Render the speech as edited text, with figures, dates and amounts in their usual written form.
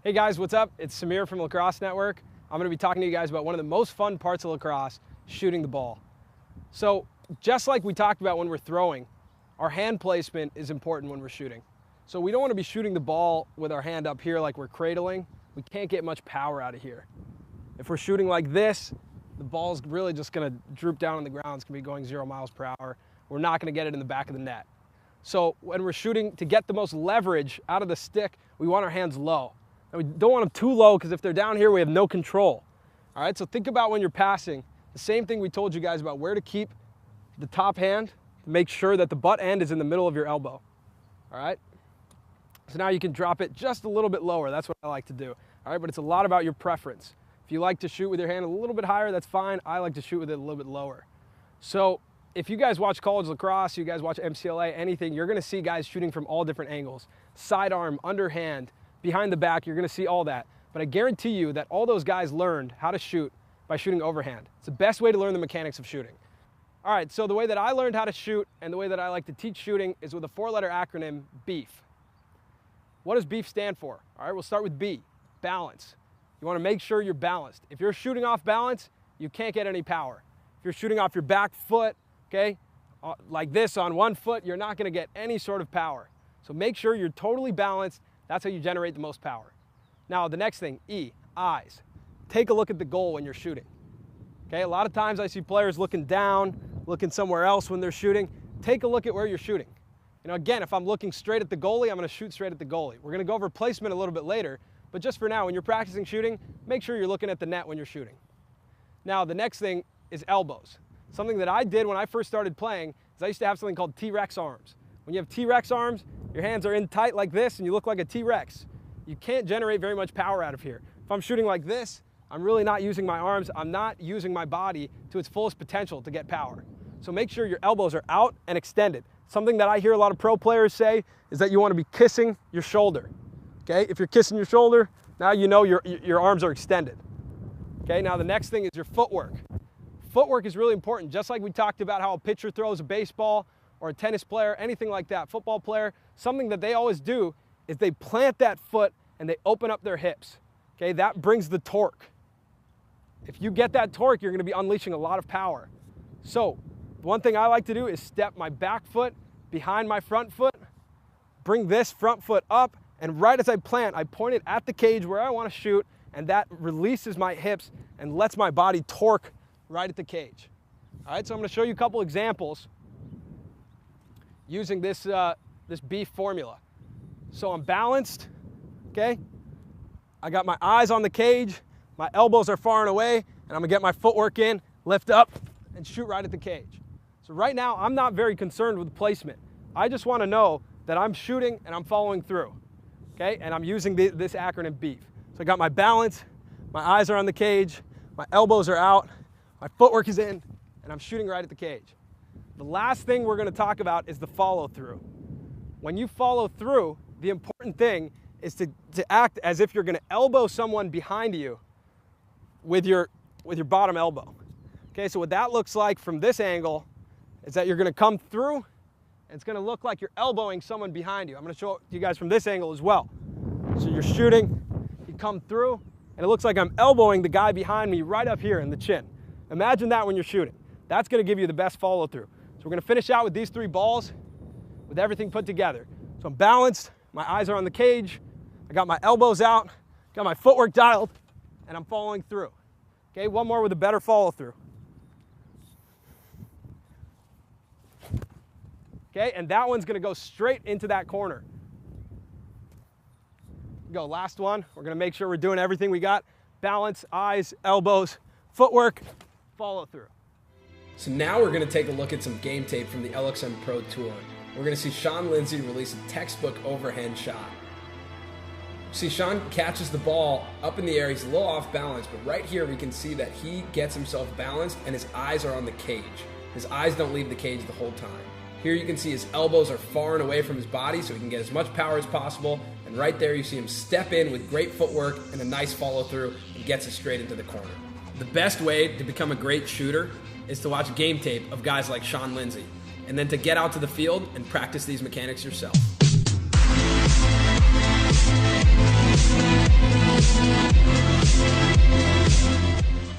Hey guys, what's up? It's Samir from Lacrosse Network. I'm going to be talking to you guys about one of the most fun parts of lacrosse, shooting the ball. So just like we talked about when we're throwing, our hand placement is important when we're shooting. So we don't want to be shooting the ball with our hand up here like we're cradling. We can't get much power out of here. If we're shooting like this, the ball's really just going to droop down on the ground. It's going to be going 0 miles per hour. We're not going to get it in the back of the net. So when we're shooting, to get the most leverage out of the stick, we want our hands low. And we don't want them too low because if they're down here, we have no control. All right, so think about when you're passing, the same thing we told you guys about where to keep the top hand to make sure that the butt end is in the middle of your elbow. All right? So now you can drop it just a little bit lower. That's what I like to do. All right, but it's a lot about your preference. If you like to shoot with your hand a little bit higher, that's fine. I like to shoot with it a little bit lower. So if you guys watch college lacrosse, you guys watch MCLA, anything, you're going to see guys shooting from all different angles. Sidearm, underhand, behind the back, you're going to see all that. But I guarantee you that all those guys learned how to shoot by shooting overhand. It's the best way to learn the mechanics of shooting. All right, so the way that I learned how to shoot and the way that I like to teach shooting is with a 4-letter acronym, BEEF. What does BEEF stand for? All right, we'll start with B, balance. You want to make sure you're balanced. If you're shooting off balance, you can't get any power. If you're shooting off your back foot, okay, like this on one foot, you're not going to get any sort of power. So make sure you're totally balanced. That's how you generate the most power. Now, the next thing, E, eyes. Take a look at the goal when you're shooting. Okay, a lot of times I see players looking down, looking somewhere else when they're shooting. Take a look at where you're shooting. You know, again, if I'm looking straight at the goalie, I'm going to shoot straight at the goalie. We're going to go over placement a little bit later, but just for now, when you're practicing shooting, make sure you're looking at the net when you're shooting. Now, the next thing is elbows. Something that I did when I first started playing is I used to have something called T-Rex arms. When you have T-Rex arms, your hands are in tight like this and you look like a T-Rex. You can't generate very much power out of here. If I'm shooting like this, I'm really not using my arms. I'm not using my body to its fullest potential to get power. So make sure your elbows are out and extended. Something that I hear a lot of pro players say is that you want to be kissing your shoulder. Okay, if you're kissing your shoulder, now you know your arms are extended. Okay, now the next thing is your footwork. Footwork is really important. Just like we talked about how a pitcher throws a baseball or a tennis player, anything like that, football player, something that they always do is they plant that foot and they open up their hips. Okay, that brings the torque. If you get that torque, you're going to be unleashing a lot of power. So one thing I like to do is step my back foot behind my front foot, bring this front foot up, and right as I plant, I point it at the cage where I want to shoot, and that releases my hips and lets my body torque right at the cage. All right, so I'm going to show you a couple examples using this BEEF formula. So I'm balanced, okay? I got my eyes on the cage, my elbows are far and away, and I'm gonna get my footwork in, lift up, and shoot right at the cage. So right now, I'm not very concerned with placement. I just wanna know that I'm shooting and I'm following through, okay? And I'm using this acronym BEEF. So I got my balance, my eyes are on the cage, my elbows are out, my footwork is in, and I'm shooting right at the cage. The last thing we're gonna talk about is the follow through. When you follow through, the important thing is to act as if you're going to elbow someone behind you with your bottom elbow. Okay, so what that looks like from this angle is that you're going to come through, and it's going to look like you're elbowing someone behind you. I'm going to show you guys from this angle as well. So you're shooting, you come through, and it looks like I'm elbowing the guy behind me right up here in the chin. Imagine that when you're shooting. That's going to give you the best follow through. So we're going to finish out with these 3 balls with everything put together. So I'm balanced, my eyes are on the cage, I got my elbows out, got my footwork dialed, and I'm following through. Okay, one more with a better follow through. Okay, and that one's gonna go straight into that corner. Go, last one. We're gonna make sure we're doing everything we got. Balance, eyes, elbows, footwork, follow through. So now we're gonna take a look at some game tape from the LXM Pro Tour. We're going to see Sean Lindsay release a textbook overhand shot. See, Sean catches the ball up in the air. He's a little off balance, but right here we can see that he gets himself balanced and his eyes are on the cage. His eyes don't leave the cage the whole time. Here you can see his elbows are far and away from his body so he can get as much power as possible. And right there you see him step in with great footwork and a nice follow through and gets it straight into the corner. The best way to become a great shooter is to watch game tape of guys like Sean Lindsay, and then to get out to the field and practice these mechanics yourself.